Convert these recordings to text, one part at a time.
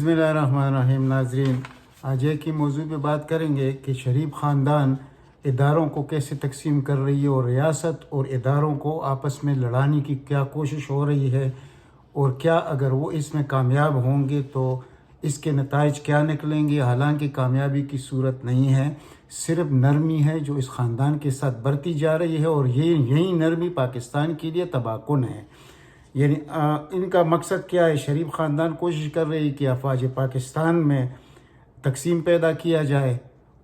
بسم اللہ الرحمن الرحیم. ناظرین، آج ایک ہی موضوع پہ بات کریں گے کہ شریف خاندان اداروں کو کیسے تقسیم کر رہی ہے اور ریاست اور اداروں کو آپس میں لڑانے کی کیا کوشش ہو رہی ہے، اور کیا اگر وہ اس میں کامیاب ہوں گے تو اس کے نتائج کیا نکلیں گے. حالانکہ کامیابی کی صورت نہیں ہے، صرف نرمی ہے جو اس خاندان کے ساتھ برتی جا رہی ہے، اور یہی نرمی پاکستان کے لیے تباہ کن ہے. یعنی ان کا مقصد کیا ہے؟ شریف خاندان کوشش کر رہی ہے کہ افواج پاکستان میں تقسیم پیدا کیا جائے،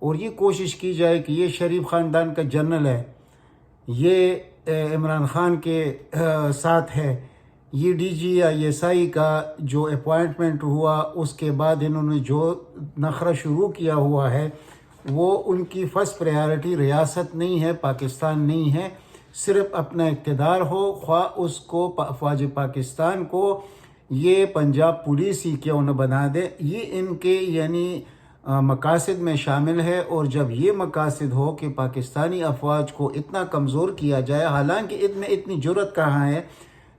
اور یہ کوشش کی جائے کہ یہ شریف خاندان کا جنرل ہے، یہ عمران خان کے ساتھ ہے، یہ ڈی جی یا ایس آئی کا جو اپوائنٹمنٹ ہوا اس کے بعد انہوں نے جو نخرہ شروع کیا ہوا ہے، وہ ان کی فرسٹ پریارٹی ریاست نہیں ہے، پاکستان نہیں ہے. صرف اپنا اقتدار ہو، خواہ اس کو افواج پاکستان کو یہ پنجاب پولیس ہی کیوں نہ بنا دے، یہ ان کے یعنی مقاصد میں شامل ہے. اور جب یہ مقاصد ہو کہ پاکستانی افواج کو اتنا کمزور کیا جائے، حالانکہ اتنی جرأت کہاں ہے،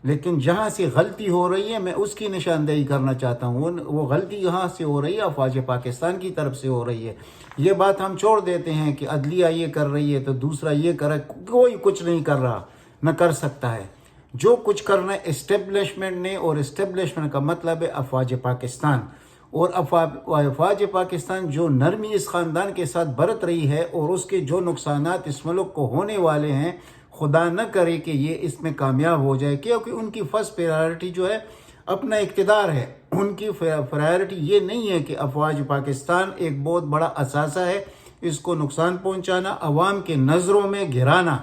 لیکن جہاں سے غلطی ہو رہی ہے میں اس کی نشاندہی کرنا چاہتا ہوں. وہ غلطی یہاں سے ہو رہی ہے، افواج پاکستان کی طرف سے ہو رہی ہے. یہ بات ہم چھوڑ دیتے ہیں کہ عدلیہ یہ کر رہی ہے تو دوسرا یہ کر رہا ہے. کوئی کچھ نہیں کر رہا، نہ کر سکتا ہے. جو کچھ کرنا ہے اسٹیبلشمنٹ نے، اور اسٹیبلشمنٹ کا مطلب ہے افواج پاکستان. اور افواج پاکستان جو نرمی اس خاندان کے ساتھ برت رہی ہے، اور اس کے جو نقصانات اس ملک کو ہونے والے ہیں، خدا نہ کرے کہ یہ اس میں کامیاب ہو جائے، کیونکہ ان کی فرسٹ پریارٹی جو ہے اپنا اقتدار ہے. ان کی پریارٹی یہ نہیں ہے کہ افواج پاکستان ایک بہت بڑا اثاثہ ہے، اس کو نقصان پہنچانا، عوام کے نظروں میں گرانا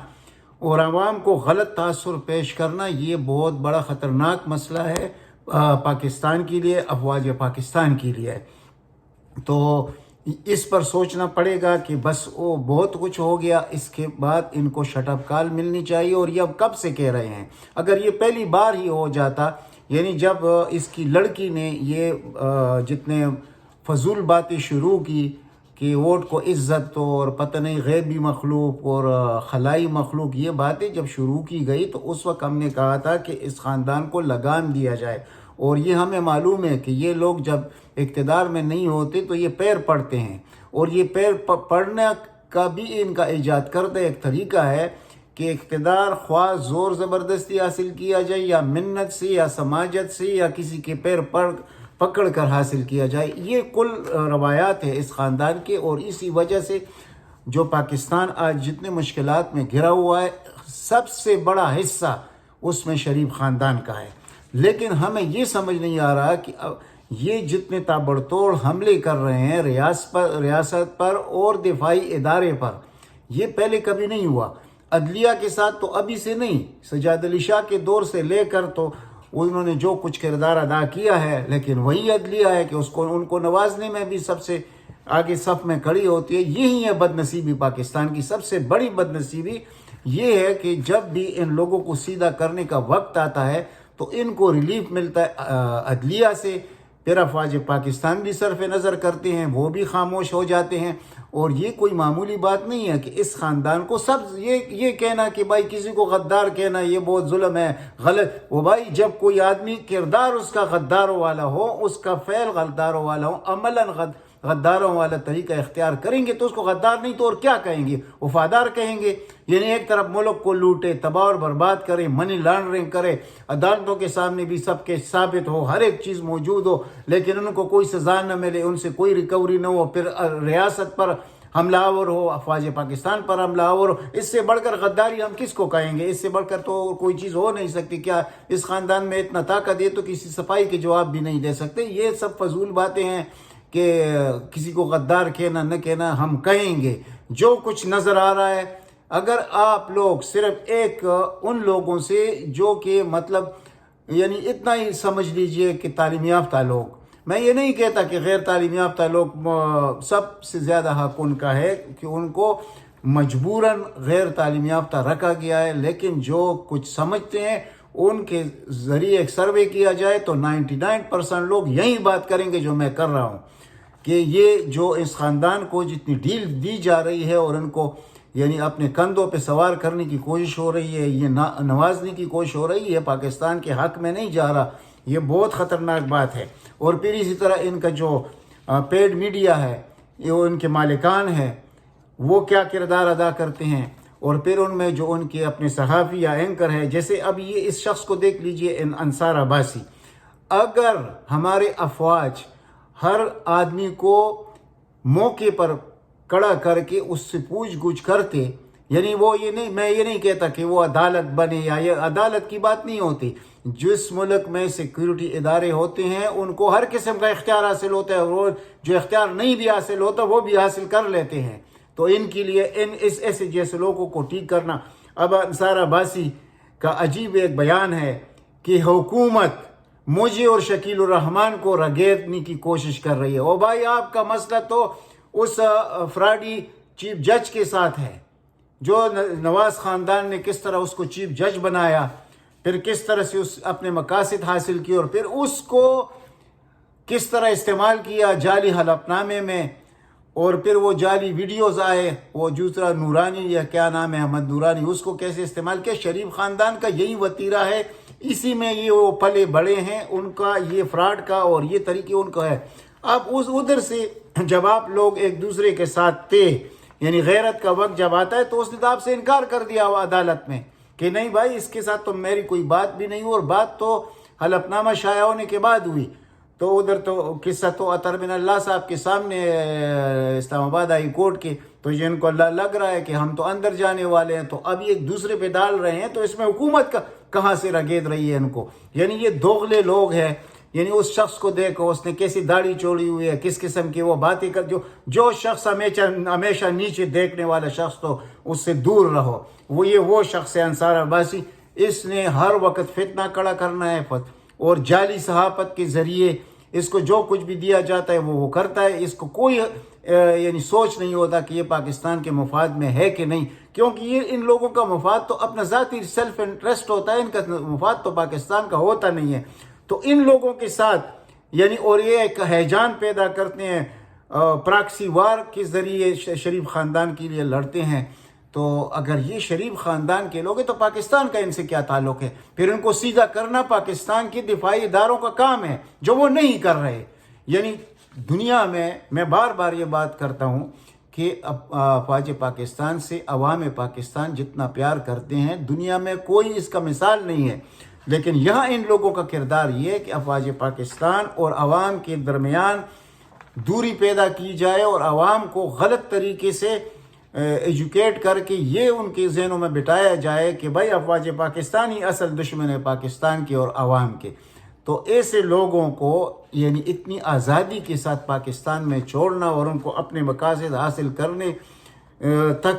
اور عوام کو غلط تاثر پیش کرنا، یہ بہت بڑا خطرناک مسئلہ ہے پاکستان کے لیے، افواج پاکستان کے لیے. تو اس پر سوچنا پڑے گا کہ بس وہ بہت کچھ ہو گیا، اس کے بعد ان کو شٹ اپ کال ملنی چاہیے. اور یہ اب کب سے کہہ رہے ہیں؟ اگر یہ پہلی بار ہی ہو جاتا، یعنی جب اس کی لڑکی نے یہ جتنے فضول باتیں شروع کی کہ ووٹ کو عزت تو اور پتہ نہیں غیبی مخلوق اور خلائی مخلوق، یہ باتیں جب شروع کی گئی تو اس وقت ہم نے کہا تھا کہ اس خاندان کو لگام دیا جائے. اور یہ ہمیں معلوم ہے کہ یہ لوگ جب اقتدار میں نہیں ہوتے تو یہ پیر پڑتے ہیں، اور یہ پیر پڑنے کا بھی ان کا ایجاد کردہ ایک طریقہ ہے کہ اقتدار خواہ زور زبردستی حاصل کیا جائے یا منت سے یا سماجت سے یا کسی کے پیر پکڑ کر حاصل کیا جائے. یہ کل روایات ہے اس خاندان کے، اور اسی وجہ سے جو پاکستان آج جتنے مشکلات میں گھرا ہوا ہے، سب سے بڑا حصہ اس میں شریف خاندان کا ہے. لیکن ہمیں یہ سمجھ نہیں آ رہا کہ یہ جتنے تابڑتوڑ حملے کر رہے ہیں ریاست پر اور دفاعی ادارے پر، یہ پہلے کبھی نہیں ہوا. عدلیہ کے ساتھ تو ابھی سے نہیں، سجاد علی شاہ کے دور سے لے کر تو انہوں نے جو کچھ کردار ادا کیا ہے، لیکن وہی عدلیہ ہے کہ ان کو نوازنے میں بھی سب سے آگے صف میں کھڑی ہوتی ہے. یہی ہے بد نصیبی پاکستان کی. سب سے بڑی بد نصیبی یہ ہے کہ جب بھی ان لوگوں کو سیدھا کرنے کا وقت آتا ہے تو ان کو ریلیف ملتا ہے عدلیہ سے، پھر افواج پاکستان بھی صرف نظر کرتے ہیں، وہ بھی خاموش ہو جاتے ہیں. اور یہ کوئی معمولی بات نہیں ہے کہ اس خاندان کو سب یہ کہنا کہ بھائی کسی کو غدار کہنا یہ بہت ظلم ہے، غلط. وہ بھائی جب کوئی آدمی کردار اس کا غداروں والا ہو، اس کا فعل غداروں والا ہو، عملاً غداروں والا طریقہ اختیار کریں گے تو اس کو غدار نہیں تو اور کیا کہیں گے؟ وفادار کہیں گے. یعنی ایک طرف ملک کو لوٹے، تباہ اور برباد کرے، منی لانڈرنگ کرے، عدالتوں کے سامنے بھی سب کے ثابت ہو، ہر ایک چیز موجود ہو، لیکن ان کو کوئی سزا نہ ملے، ان سے کوئی ریکوری نہ ہو، پھر ریاست پر حملہ آور ہو، افواج پاکستان پر حملہ آور ہو. اس سے بڑھ کر غداری ہم کس کو کہیں گے؟ اس سے بڑھ کر تو کوئی چیز ہو نہیں سکتی. کیا اس خاندان میں اتنا طاقت ہے تو کسی صفائی کے جواب بھی نہیں دے سکتے؟ یہ سب فضول باتیں ہیں کہ کسی کو غدار کہنا نہ کہنا، ہم کہیں گے جو کچھ نظر آ رہا ہے. اگر آپ لوگ صرف ایک ان لوگوں سے جو کہ مطلب یعنی اتنا ہی سمجھ لیجئے کہ تعلیم یافتہ لوگ، میں یہ نہیں کہتا کہ غیر تعلیم یافتہ لوگ سب سے زیادہ حق ان کا ہے کہ ان کو مجبوراً غیر تعلیم یافتہ رکھا گیا ہے، لیکن جو کچھ سمجھتے ہیں ان کے ذریعے ایک سروے کیا جائے تو 99% لوگ یہی بات کریں گے جو میں کر رہا ہوں، کہ یہ جو اس خاندان کو جتنی ڈیل دی جا رہی ہے اور ان کو یعنی اپنے کندھوں پہ سوار کرنے کی کوشش ہو رہی ہے، یہ نوازنے کی کوشش ہو رہی ہے، پاکستان کے حق میں نہیں جا رہا. یہ بہت خطرناک بات ہے۔ اور پھر اسی طرح ان کا جو پیڈ میڈیا ہے، یہ ان کے مالکان ہیں، وہ کیا کردار ادا کرتے ہیں، اور پھر ان میں جو ان کے اپنے صحافی یا اینکر ہے، جیسے اب یہ اس شخص کو دیکھ لیجئے، انصار عباسی۔ اگر ہمارے افواج ہر آدمی کو موقع پر کڑا کر کے اس سے پوچھ گچھ کرتے، یعنی وہ میں یہ نہیں کہتا کہ وہ عدالت بنے، یا یہ عدالت کی بات نہیں ہوتی۔ جس ملک میں سیکیورٹی ادارے ہوتے ہیں ان کو ہر قسم کا اختیار حاصل ہوتا ہے، اور جو اختیار نہیں بھی حاصل ہوتا وہ بھی حاصل کر لیتے ہیں۔ تو ان کے لیے اس ایسے جیسے لوگوں کو ٹھیک کرنا۔ اب انصار عباسی کا عجیب ایک بیان ہے کہ حکومت مجھے اور شکیل الرحمان کو رگیدنے کی کوشش کر رہی ہے۔ او بھائی، آپ کا مسئلہ تو اس فراڈی چیف جج کے ساتھ ہے، جو نواز خاندان نے کس طرح اس کو چیف جج بنایا، پھر کس طرح سے اس اپنے مقاصد حاصل کیے، اور پھر اس کو کس طرح استعمال کیا جعلی حلف نامے میں، اور پھر وہ جعلی ویڈیوز آئے، وہ دوسرا نورانی یا کیا نام ہے، احمد نورانی، اس کو کیسے استعمال کیا۔ شریف خاندان کا یہی وتیرہ ہے، اسی میں یہ وہ پلے بڑے ہیں، ان کا یہ فراڈ کا اور یہ طریقے ان کا ہے۔ اب ادھر سے جب آپ لوگ ایک دوسرے کے ساتھ تھے، یعنی غیرت کا وقت جب آتا ہے، تو اس نے تو آپ سے انکار کر دیا وہ عدالت میں کہ نہیں بھائی، اس کے ساتھ تو میری کوئی بات بھی نہیں، اور بات تو حلف نامہ شائع ہونے کے بعد ہوئی۔ تو ادھر تو قصہ تو عطر بن اللہ صاحب کے سامنے اسلام آباد ہائی کورٹ کے، تو جن کو لگ رہا ہے کہ ہم تو اندر جانے والے ہیں، تو اب ایک دوسرے پہ ڈال رہے ہیں، تو اس میں حکومت کا کہاں سے رگید رہی ہے ان کو؟ یعنی یہ دوغلے لوگ ہیں۔ یعنی اس شخص کو دیکھو، اس نے کیسی داڑھی چوڑی ہوئی ہے، کس قسم کی وہ باتیں کر، جو شخص ہمیشہ نیچے دیکھنے والا شخص، تو اس سے دور رہو۔ وہ شخص ہے انصار عباسی۔ اس نے ہر وقت فتنہ کھڑا کرنا ہے، اور جعلی صحافت کے ذریعے اس کو جو کچھ بھی دیا جاتا ہے وہ کرتا ہے۔ اس کو کوئی یعنی سوچ نہیں ہوتا کہ یہ پاکستان کے مفاد میں ہے کہ نہیں، کیونکہ یہ ان لوگوں کا مفاد تو اپنا ذاتی سیلف انٹرسٹ ہوتا ہے، ان کا مفاد تو پاکستان کا ہوتا نہیں ہے۔ تو ان لوگوں کے ساتھ یعنی اور یہ ایک ہیجان پیدا کرتے ہیں، پراکسی وار کے ذریعے شریف خاندان کے لیے لڑتے ہیں۔ تو اگر یہ شریف خاندان کے لوگ ہیں تو پاکستان کا ان سے کیا تعلق ہے؟ پھر ان کو سیدھا کرنا پاکستان کے دفاعی اداروں کا کام ہے، جو وہ نہیں کر رہے۔ یعنی دنیا میں بار بار یہ بات کرتا ہوں کہ افواج پاکستان سے عوام پاکستان جتنا پیار کرتے ہیں، دنیا میں کوئی اس کا مثال نہیں ہے۔ لیکن یہاں ان لوگوں کا کردار یہ ہے کہ افواج پاکستان اور عوام کے درمیان دوری پیدا کی جائے، اور عوام کو غلط طریقے سے ایجوکیٹ کر کے یہ ان کے ذہنوں میں بٹھایا جائے کہ بھائی افواج پاکستان ہی اصل دشمن ہے پاکستان کے اور عوام کے۔ تو ایسے لوگوں کو یعنی اتنی آزادی کے ساتھ پاکستان میں چھوڑنا اور ان کو اپنے مقاصد حاصل کرنے تک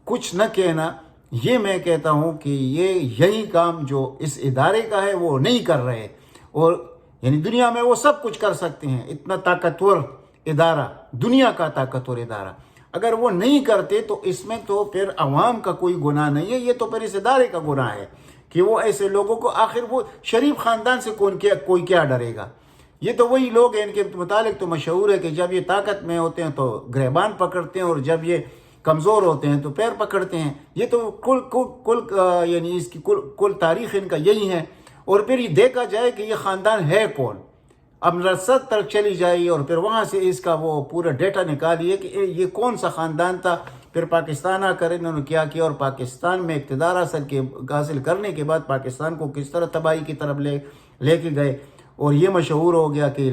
کچھ نہ کہنا، یہ میں کہتا ہوں کہ یہی کام جو اس ادارے کا ہے وہ نہیں کر رہے۔ اور یعنی دنیا میں وہ سب کچھ کر سکتے ہیں، اتنا طاقتور ادارہ، دنیا کا طاقتور ادارہ، اگر وہ نہیں کرتے تو اس میں تو پھر عوام کا کوئی گناہ نہیں ہے، یہ تو پھر اس ادارے کا گناہ ہے کہ وہ ایسے لوگوں کو، آخر وہ شریف خاندان سے کوئی کیا ڈرے گا؟ یہ تو وہی لوگ ہیں، ان کے متعلق تو مشہور ہے کہ جب یہ طاقت میں ہوتے ہیں تو گریبان پکڑتے ہیں، اور جب یہ کمزور ہوتے ہیں تو پیر پکڑتے ہیں۔ یہ تو یعنی اس کی کل تاریخ ان کا یہی ہے۔ اور پھر یہ دیکھا جائے کہ یہ خاندان ہے کون، اب رسد تک چلی جائے اور پھر وہاں سے اس کا وہ پورا ڈیٹا نکالیے کہ یہ کون سا خاندان تھا، پھر پاکستان آ کر انہوں نے کیا کیا، اور پاکستان میں اقتدار حاصل کرنے کے بعد پاکستان کو کس طرح تباہی کی طرف لے کے گئے۔ اور یہ مشہور ہو گیا کہ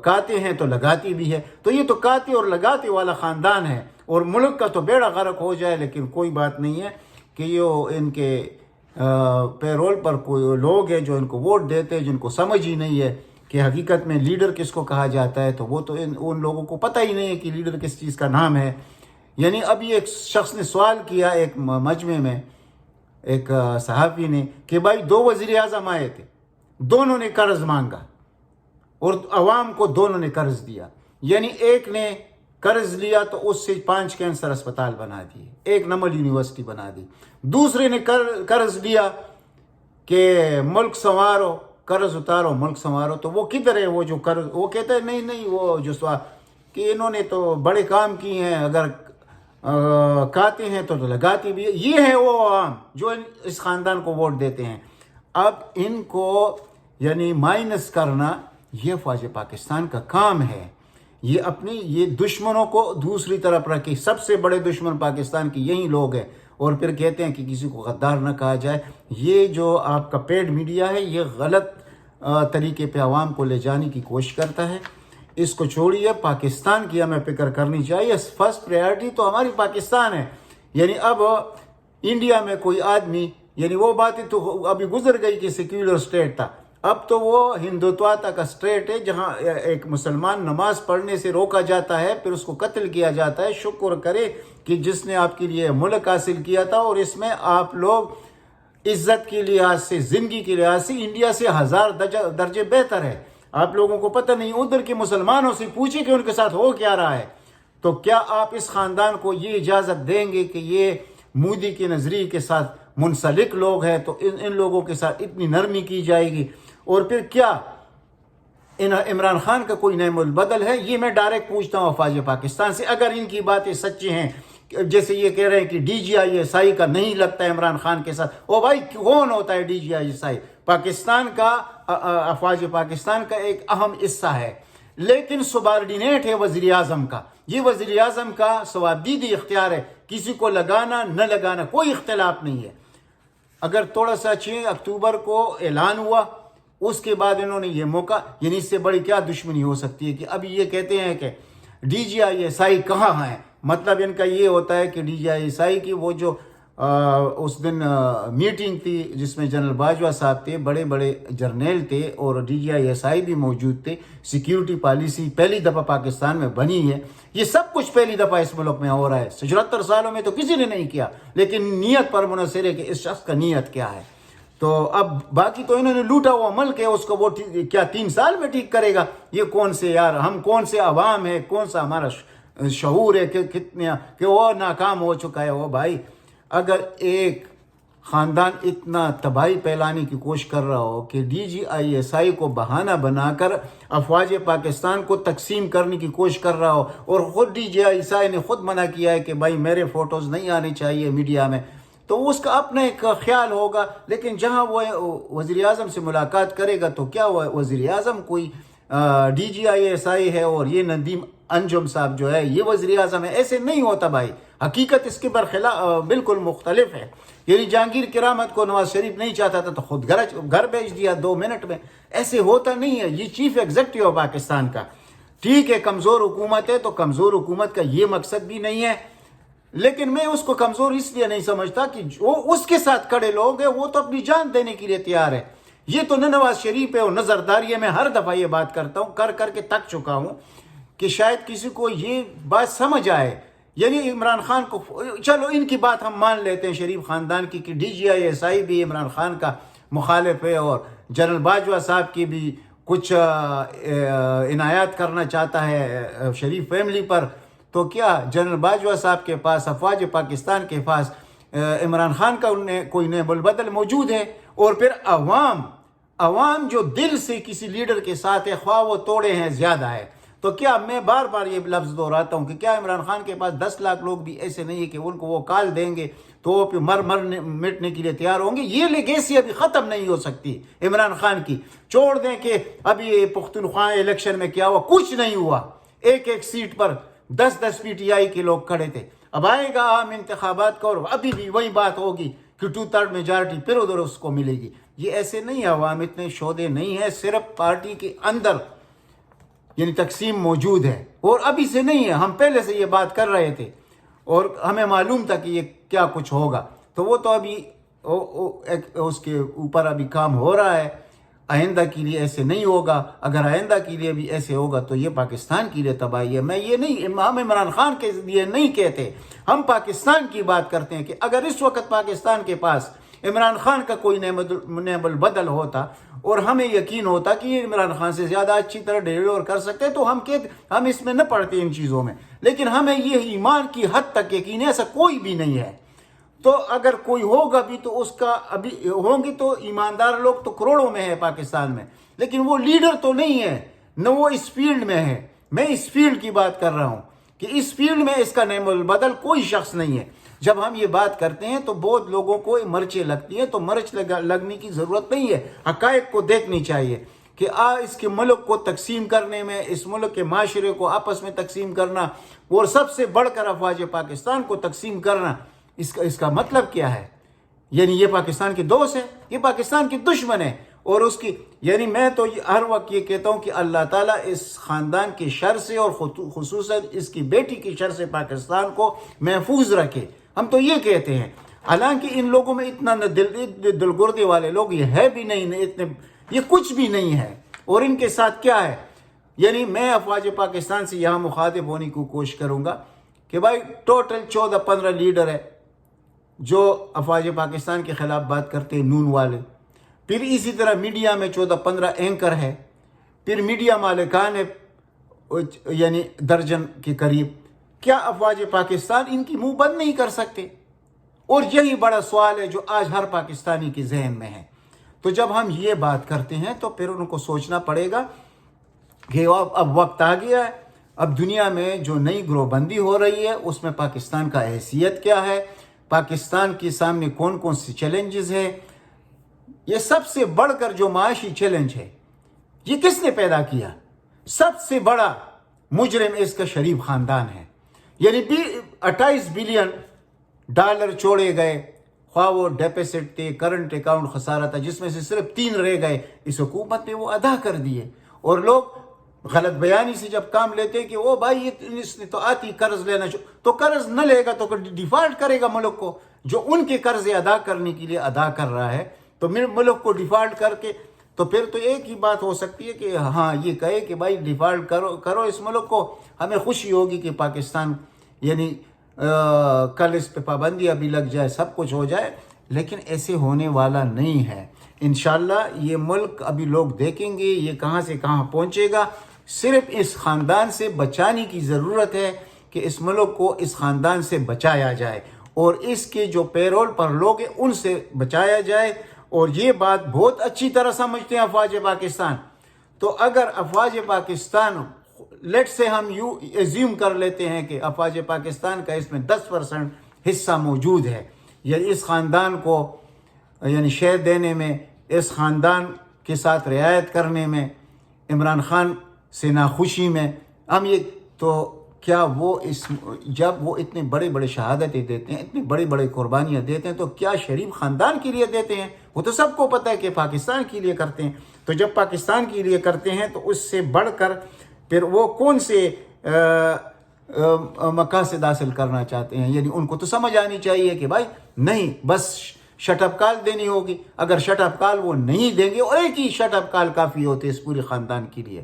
کاتے ہیں تو لگاتی بھی ہے۔ تو یہ تو کاتے اور لگاتے والا خاندان ہے، اور ملک کا تو بیڑا غرق ہو جائے، لیکن کوئی بات نہیں ہے کہ یہ ان کے پیرول پر کوئی لوگ ہیں جو ان کو ووٹ دیتے ہیں، جن کو سمجھ ہی نہیں ہے کہ حقیقت میں لیڈر کس کو کہا جاتا ہے۔ تو وہ تو ان لوگوں کو پتہ ہی نہیں ہے کہ لیڈر کس چیز کا نام ہے۔ یعنی ابھی ایک شخص نے سوال کیا ایک مجمع میں، ایک صحافی نے، کہ بھائی 2 وزیر اعظم آئے تھے، دونوں نے قرض مانگا اور عوام کو دونوں نے قرض دیا۔ یعنی ایک نے قرض لیا تو اس سے 5 کینسر اسپتال بنا دیے، ایک نمل یونیورسٹی بنا دی۔ دوسرے نے قرض لیا کہ ملک سنوارو، قرض اتارو، ملک سنوارو۔ تو وہ کدھر ہے وہ جو قرض؟ وہ کہتا ہے نہیں وہ جو سوال کہ انہوں نے تو بڑے کام کیے ہیں، اگر کاتے ہیں تو لگاتے بھی۔ یہ ہے وہ عوام جو اس خاندان کو ووٹ دیتے ہیں۔ اب ان کو یعنی مائنس کرنا یہ فوج پاکستان کا کام ہے. یہ اپنی یہ دشمنوں کو دوسری طرف رکھے. سب سے بڑے دشمن پاکستان کی یہی لوگ ہیں اور پھر کہتے ہیں کہ کسی کو غدار نہ کہا جائے. یہ جو آپ کا پیڈ میڈیا ہے یہ غلط طریقے پہ عوام کو لے جانے کی کوشش کرتا ہے. اس کو چھوڑیے. پاکستان کی ہمیں فکر کرنی چاہیے. فرسٹ پریارٹی تو ہماری پاکستان ہے. یعنی اب انڈیا میں کوئی آدمی یعنی وہ باتیں تو ابھی گزر گئی کہ سیکولر اسٹیٹ تھا. اب تو وہ ہندوتوا کا اسٹیٹ ہے جہاں ایک مسلمان نماز پڑھنے سے روکا جاتا ہے پھر اس کو قتل کیا جاتا ہے. شکر کرے کہ جس نے آپ کے لیے ملک حاصل کیا تھا اور اس میں آپ لوگ عزت کے لحاظ سے زندگی کے لحاظ سے انڈیا سے 1000 درجے بہتر ہے. آپ لوگوں کو پتہ نہیں. ادھر کے مسلمانوں سے پوچھیں کہ ان کے ساتھ ہو کیا رہا ہے. تو کیا آپ اس خاندان کو یہ اجازت دیں گے کہ یہ مودی کے نظریے کے ساتھ منسلک لوگ ہیں تو ان لوگوں کے ساتھ اتنی نرمی کی جائے گی؟ اور پھر کیا عمران خان کا کوئی نعم البدل ہے؟ یہ میں ڈائریکٹ پوچھتا ہوں افواج پاکستان سے. اگر ان کی باتیں سچی ہیں جیسے یہ کہہ رہے ہیں کہ DGISI کا نہیں لگتا ہے عمران خان کے ساتھ. او بھائی کون ہوتا ہے DGISI؟ پاکستان کا افواج پاکستان کا ایک اہم حصہ ہے لیکن سبارڈینیٹ ہے وزیر اعظم کا. یہ وزیر اعظم کا ثوابدیدی اختیار ہے. کسی کو لگانا نہ لگانا کوئی اختلاف نہیں ہے. اگر تھوڑا سا 6 اکتوبر کو اعلان ہوا اس کے بعد انہوں نے یہ موقع یعنی اس سے بڑی کیا دشمنی ہو سکتی ہے کہ ابھی یہ کہتے ہیں کہ DGISI کہاں ہیں. مطلب ان کا یہ ہوتا ہے کہ DGISI کی وہ جو اس دن میٹنگ تھی جس میں جنرل باجوہ صاحب تھے, بڑے بڑے جرنیل تھے اور DGISI بھی موجود تھے. سیکیورٹی پالیسی پہلی دفعہ پاکستان میں بنی ہے. یہ سب کچھ پہلی دفعہ اس ملک میں ہو رہا ہے. 74 سالوں میں تو کسی نے نہیں کیا لیکن نیت پر منحصر ہے کہ اس شخص کا نیت کیا ہے. تو اب باقی تو انہوں نے لوٹا ہوا ملک ہے اس کو وہ کیا 3 سال میں ٹھیک کرے گا؟ یہ کون سے یار ہم کون سے عوام ہے کون سا ہمارا شعور ہے کہ کتنے کہ وہ ناکام ہو چکا ہے. وہ بھائی اگر ایک خاندان اتنا تباہی پھیلانے کی کوشش کر رہا ہو کہ DGISI کو بہانہ بنا کر افواج پاکستان کو تقسیم کرنے کی کوشش کر رہا ہو اور خود DGISI نے خود منع کیا ہے کہ بھائی میرے فوٹوز نہیں آنے چاہیے میڈیا میں, تو اس کا اپنا ایک خیال ہوگا. لیکن جہاں وہ وزیر اعظم سے ملاقات کرے گا تو کیا وزیر اعظم کوئی DGISI ہے اور یہ ندیم انجم صاحب جو ہے یہ وزیر اعظم ہے؟ ایسے نہیں ہوتا بھائی. حقیقت اس کے برخلاف بالکل مختلف ہے. یعنی جہانگیر کرامت کو نواز شریف نہیں چاہتا تھا تو خود گھر بھیج دیا 2 منٹ میں. ایسے ہوتا نہیں ہے. یہ چیف ایگزیکٹو ہے پاکستان کا. ٹھیک ہے کمزور حکومت ہے تو کمزور حکومت کا یہ مقصد بھی نہیں ہے لیکن میں اس کو کمزور اس لیے نہیں سمجھتا کہ جو اس کے ساتھ کھڑے لوگ ہیں وہ تو اپنی جان دینے کے لیے تیار ہے. یہ تو نہ نواز شریف ہے اور نہ زرداری ہے. میں ہر دفعہ یہ بات کرتا ہوں کر کے تک چکا ہوں کہ شاید کسی کو یہ بات سمجھ آئے. یعنی عمران خان کو چلو ان کی بات ہم مان لیتے ہیں شریف خاندان کی کہ DGISI بھی عمران خان کا مخالف ہے اور جنرل باجوہ صاحب کی بھی کچھ عنایات کرنا چاہتا ہے شریف فیملی پر. تو کیا جنرل باجوہ صاحب کے پاس افواج پاکستان کے پاس عمران خان کا کوئی نعم البدل موجود ہے؟ اور پھر عوام جو دل سے کسی لیڈر کے ساتھ ہے خواہ وہ توڑے ہیں زیادہ ہے. تو کیا میں بار بار یہ لفظ دہراتا ہوں کہ کیا عمران خان کے پاس 10 لاکھ لوگ بھی ایسے نہیں ہے کہ ان کو وہ کال دیں گے تو وہ پھر مٹنے کے لیے تیار ہوں گے؟ یہ لیگیسی ابھی ختم نہیں ہو سکتی عمران خان کی. چھوڑ دیں کہ ابھی پختونخوا الیکشن میں کیا ہوا, کچھ نہیں ہوا. ایک سیٹ پر 10 PTI کے لوگ کھڑے تھے. اب آئے گا عام انتخابات کا اور ابھی بھی وہی بات ہوگی کہ 2/3 میجارٹی پھر ادھر اس کو ملے گی. یہ ایسے نہیں ہے. عوام اتنے شودے نہیں ہے. صرف پارٹی کے اندر یعنی تقسیم موجود ہے اور ابھی سے نہیں ہے. ہم پہلے سے یہ بات کر رہے تھے اور ہمیں معلوم تھا کہ یہ کیا کچھ ہوگا. تو وہ تو ابھی اس کے اوپر ابھی کام ہو رہا ہے. آئندہ کے لیے ایسے نہیں ہوگا. اگر آئندہ کے لیے بھی ایسے ہوگا تو یہ پاکستان کے لیے تباہی ہے. میں یہ نہیں ہم عمران خان کے لیے نہیں کہتے, ہم پاکستان کی بات کرتے ہیں کہ اگر اس وقت پاکستان کے پاس عمران خان کا کوئی نعم البدل ہوتا اور ہمیں یقین ہوتا کہ یہ عمران خان سے زیادہ اچھی طرح ڈیلیور کر سکتے تو ہم اس میں نہ پڑتے ان چیزوں میں. لیکن ہمیں یہ ایمان کی حد تک یقین ہے ایسا کوئی بھی نہیں ہے. تو اگر کوئی ہوگا بھی تو اس کا ابھی ہوں گے تو ایماندار لوگ تو کروڑوں میں ہے پاکستان میں, لیکن وہ لیڈر تو نہیں ہے نہ وہ اس فیلڈ میں ہے. میں اس فیلڈ کی بات کر رہا ہوں کہ اس فیلڈ میں اس کا نعم البدل کوئی شخص نہیں ہے. جب ہم یہ بات کرتے ہیں تو بہت لوگوں کو مرچیں لگتی ہیں، تو مرچ لگنے کی ضرورت نہیں ہے، حقائق کو دیکھنی چاہیے کہ اس کے ملک کو تقسیم کرنے میں، اس ملک کے معاشرے کو آپس میں تقسیم کرنا، اور سب سے بڑھ کر افواج پاکستان کو تقسیم کرنا، اس کا مطلب کیا ہے؟ یعنی یہ پاکستان کی دوست ہے، یہ پاکستان کی دشمن ہے، اور اس کی یعنی میں تو ہر وقت یہ کہتا ہوں کہ اللہ تعالیٰ اس خاندان کی شر سے اور خصوصاً اس کی بیٹی کی شر سے پاکستان کو محفوظ رکھے، ہم تو یہ کہتے ہیں۔ حالانکہ ان لوگوں میں اتنا دلگردے والے لوگ یہ ہے بھی نہیں، یہ کچھ بھی نہیں ہے، اور ان کے ساتھ کیا ہے؟ یعنی میں افواج پاکستان سے یہاں مخاطب ہونے کی کوشش کروں گا کہ بھائی ٹوٹل 14-15 لیڈر ہے جو افواج پاکستان کے خلاف بات کرتے ہیں، نون والے، پھر اسی طرح میڈیا میں 14-15 اینکر ہے، پھر میڈیا مالکان ہے یعنی درجن کے قریب۔ کیا افواج پاکستان ان کی منہ بند نہیں کر سکتے؟ اور یہی بڑا سوال ہے جو آج ہر پاکستانی کے ذہن میں ہے۔ تو جب ہم یہ بات کرتے ہیں تو پھر ان کو سوچنا پڑے گا کہ اب وقت آ گیا ہے، اب دنیا میں جو نئی گروہ بندی ہو رہی ہے اس میں پاکستان کا حیثیت کیا ہے، پاکستان کے سامنے کون کون سی چیلنجز ہیں۔ یہ سب سے بڑھ کر جو معاشی چیلنج ہے یہ کس نے پیدا کیا؟ سب سے بڑا مجرم اس کا شریف خاندان ہے، یعنی 28 بلین ڈالر چھوڑے گئے، خواہ وہ ڈیپیسٹ تھے، کرنٹ اکاؤنٹ خسارہ تھا، جس میں سے صرف 3 رہ گئے، اس حکومت نے وہ ادا کر دیے۔ اور لوگ غلط بیانی سے جب کام لیتے کہ وہ بھائی اس نے تو آتی قرض لینا تو قرض نہ لے گا تو ڈیفالٹ کرے گا ملک کو، جو ان کے قرض ادا کرنے کے لیے ادا کر رہا ہے، تو ملک کو ڈیفالٹ کر کے تو پھر تو ایک ہی بات ہو سکتی ہے کہ ہاں یہ کہے کہ بھائی ڈیفالٹ کرو اس ملک کو، ہمیں خوشی ہوگی کہ پاکستان یعنی کل اس پہ پابندیاں بھی لگ جائے، سب کچھ ہو جائے، لیکن ایسے ہونے والا نہیں ہے۔ انشاءاللہ یہ ملک ابھی لوگ دیکھیں گے یہ کہاں سے کہاں پہنچے گا۔ صرف اس خاندان سے بچانے کی ضرورت ہے کہ اس ملک کو اس خاندان سے بچایا جائے، اور اس کے جو پیرول پر لوگ ہیں ان سے بچایا جائے۔ اور یہ بات بہت اچھی طرح سمجھتے ہیں افواج پاکستان۔ تو اگر افواج پاکستان لیٹ سے ہم یوں ایزیوم کر لیتے ہیں کہ افواج پاکستان کا اس میں 10% حصہ موجود ہے، یعنی اس خاندان کو یعنی شیئر دینے میں، اس خاندان کے ساتھ رعایت کرنے میں، عمران خان سے ناخوشی میں، ہم یہ تو کیا وہ جب وہ اتنے بڑے بڑے شہادتیں دیتے ہیں، اتنی بڑی بڑی قربانیاں دیتے ہیں، تو کیا شریف خاندان کے لیے دیتے ہیں؟ وہ تو سب کو پتہ ہے کہ پاکستان کے لیے کرتے ہیں۔ تو جب پاکستان کے لیے کرتے ہیں تو اس سے بڑھ کر پھر وہ کون سے مقاصد حاصل کرنا چاہتے ہیں؟ یعنی ان کو تو سمجھ آنی چاہیے کہ بھائی نہیں، بس شٹ اپ کال دینی ہوگی۔ اگر شٹ اپ کال وہ نہیں دیں گے، اور ایک ہی شٹ اپ کال کافی ہوتے اس پورے خاندان کے لیے،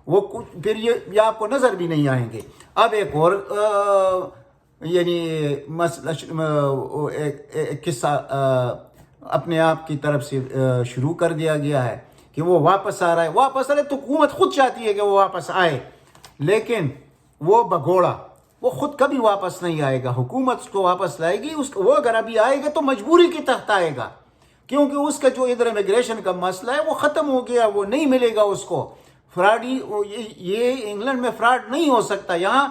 وہ پھر یہ آپ کو نظر بھی نہیں آئیں گے۔ اب ایک اور یعنی ایک قصہ اپنے آپ کی طرف سے شروع کر دیا گیا ہے کہ وہ واپس آ رہا ہے، واپس آ رہا ہے تو حکومت خود چاہتی ہے کہ وہ واپس آئے، لیکن وہ بگوڑا وہ خود کبھی واپس نہیں آئے گا، حکومت اس کو واپس لائے گی۔ وہ اگر ابھی آئے گا تو مجبوری کے تحت آئے گا، کیونکہ اس کا جو ادھر امیگریشن کا مسئلہ ہے وہ ختم ہو گیا، وہ نہیں ملے گا اس کو۔ فراڈی یہ انگلینڈ میں فراڈ نہیں ہو سکتا، یہاں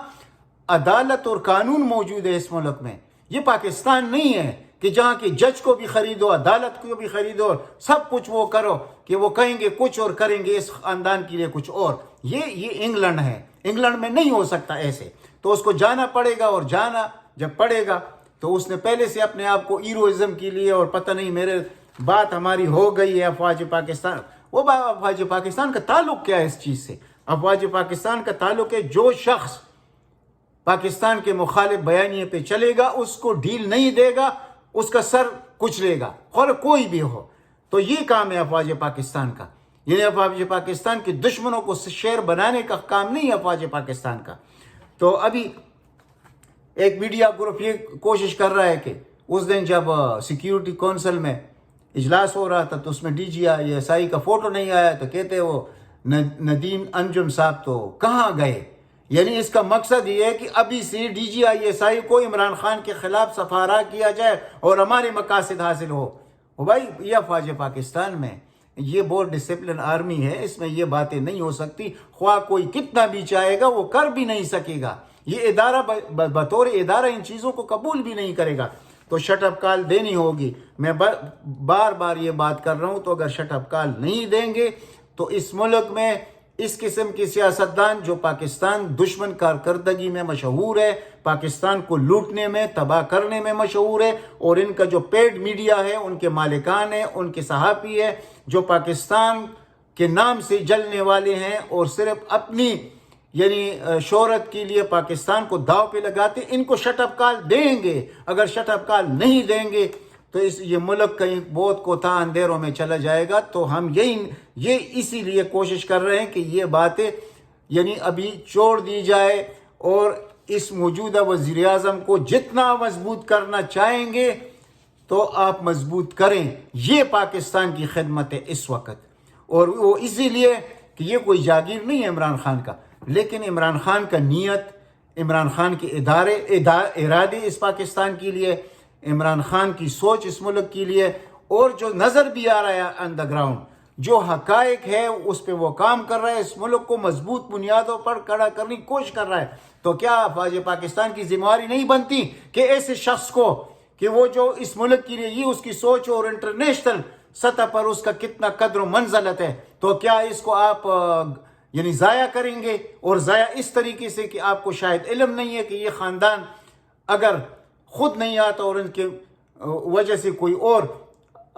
عدالت اور قانون موجود ہے اس ملک میں۔ یہ پاکستان نہیں ہے کہ جہاں کے جج کو بھی خریدو، عدالت کو بھی خریدو، سب کچھ وہ کرو کہ وہ کہیں گے کچھ اور کریں گے اس خاندان کے لیے کچھ اور۔ یہ انگلینڈ ہے، انگلینڈ میں نہیں ہو سکتا ایسے۔ تو اس کو جانا پڑے گا، اور جانا جب پڑے گا تو اس نے پہلے سے اپنے آپ کو ہیروئزم کے لیے اور پتہ نہیں میرے بات ہماری ہو گئی ہے افواج پاکستان۔ وہ افواج پاکستان کا تعلق کیا ہے اس چیز سے؟ افواج پاکستان کا تعلق ہے جو شخص پاکستان کے مخالف بیانیے پہ چلے گا اس کو ڈھیل نہیں دے گا، اس کا سر کچلے گا، اور کوئی بھی ہو۔ تو یہ کام ہے افواج پاکستان کا، یعنی افواج پاکستان کے دشمنوں کو شیر بنانے کا کام نہیں ہے افواج پاکستان کا۔ تو ابھی ایک میڈیا گروپ یہ کوشش کر رہا ہے کہ اس دن جب سیکیورٹی کونسل میں اجلاس ہو رہا تھا تو اس میں D G I S I کا فوٹو نہیں آیا، تو کہتے وہ ندیم انجم صاحب تو کہاں گئے؟ یعنی اس کا مقصد یہ ہے کہ ابھی سے D G I S I کو عمران خان کے خلاف سفارہ کیا جائے اور ہمارے مقاصد حاصل ہو۔ بھائی یہ افواج پاکستان میں یہ بہت ڈسپلن آرمی ہے، اس میں یہ باتیں نہیں ہو سکتی، خواہ کوئی کتنا بھی چاہے گا وہ کر بھی نہیں سکے گا۔ یہ ادارہ بطور ادارہ ان چیزوں کو قبول بھی نہیں کرے گا، تو شٹ اپ کال دینی ہوگی۔ میں بار بار یہ بات کر رہا ہوں، تو اگر شٹ اپ کال نہیں دیں گے تو اس ملک میں اس قسم کی سیاستدان جو پاکستان دشمن کارکردگی میں مشہور ہے، پاکستان کو لوٹنے میں، تباہ کرنے میں مشہور ہے، اور ان کا جو پیڈ میڈیا ہے، ان کے مالکان ہیں، ان کے صحافی ہے، جو پاکستان کے نام سے جلنے والے ہیں اور صرف اپنی شہرت کے لیے پاکستان کو داؤ پہ لگاتے، ان کو شٹ اپ کال دیں گے۔ اگر شٹ اپ کال نہیں دیں گے تو یہ ملک کہیں بہت کوتاہ اندھیروں میں چلا جائے گا۔ تو ہم یہ اسی لیے کوشش کر رہے ہیں کہ یہ باتیں ابھی چھوڑ دی جائے، اور اس موجودہ وزیر اعظم کو جتنا مضبوط کرنا چاہیں گے تو آپ مضبوط کریں۔ یہ پاکستان کی خدمت ہے اس وقت، اور وہ اسی لیے کہ یہ کوئی جاگیر نہیں ہے عمران خان کا، لیکن عمران خان کا نیت، عمران خان کے ارادے اس پاکستان کے لیے، عمران خان کی سوچ اس ملک کے لیے، اور جو نظر بھی آ رہا ہے آن دا گراؤنڈ، جو حقائق ہے اس پہ وہ کام کر رہا ہے، اس ملک کو مضبوط بنیادوں پر کھڑا کرنے کی کوشش کر رہا ہے۔ تو کیا افواج پاکستان کی ذمہ داری نہیں بنتی کہ ایسے شخص کو، کہ وہ جو اس ملک کے لیے یہ اس کی سوچ اور انٹرنیشنل سطح پر اس کا کتنا قدر و منزلت ہے، تو کیا اس کو آپ ضائع کریں گے؟ اور ضائع اس طریقے سے کہ آپ کو شاید علم نہیں ہے کہ یہ خاندان اگر خود نہیں آتا اور ان کے وجہ سے کوئی اور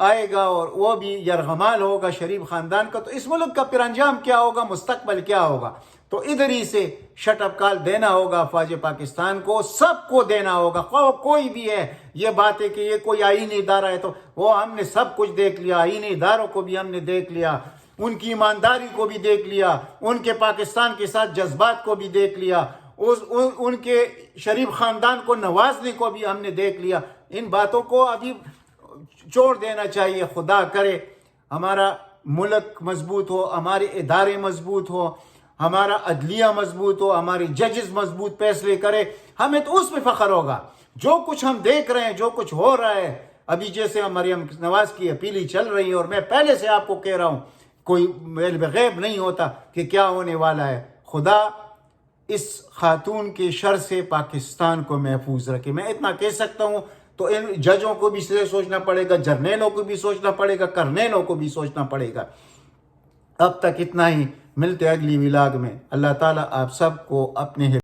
آئے گا اور وہ بھی یرغمال ہوگا شریف خاندان کا، تو اس ملک کا پھر انجام کیا ہوگا، مستقبل کیا ہوگا؟ تو ادھر ہی سے شٹ اپ کال دینا ہوگا افواج پاکستان کو، سب کو دینا ہوگا، کوئی بھی ہے۔ یہ بات ہے کہ یہ کوئی آئینی ادارہ ہے، تو وہ ہم نے سب کچھ دیکھ لیا، آئینی اداروں کو بھی ہم نے دیکھ لیا، ان کی ایمانداری کو بھی دیکھ لیا، ان کے پاکستان کے ساتھ جذبات کو بھی دیکھ لیا، ان کے شریف خاندان کو نوازنے کو بھی ہم نے دیکھ لیا۔ ان باتوں کو ابھی چھوڑ دینا چاہیے۔ خدا کرے ہمارا ملک مضبوط ہو، ہمارے ادارے مضبوط ہو، ہمارا عدلیہ مضبوط ہو، ہمارے ججز مضبوط فیصلے کرے، ہمیں تو اس پہ فخر ہوگا۔ جو کچھ ہم دیکھ رہے ہیں، جو کچھ ہو رہا ہے ابھی، جیسے مریم نواز کی اپیلی چل رہی ہے، اور میں پہلے سے آپ کو کہہ رہا ہوں، کوئی علم غیب نہیں ہوتا کہ کیا ہونے والا ہے۔ خدا اس خاتون کے شر سے پاکستان کو محفوظ رکھے، میں اتنا کہہ سکتا ہوں۔ تو ان ججوں کو بھی سوچنا پڑے گا، جرنیلوں کو بھی سوچنا پڑے گا، کرنیلوں کو بھی سوچنا پڑے گا۔ اب تک اتنا ہی، ملتے اگلی ولاگ میں۔ اللہ تعالیٰ آپ سب کو اپنے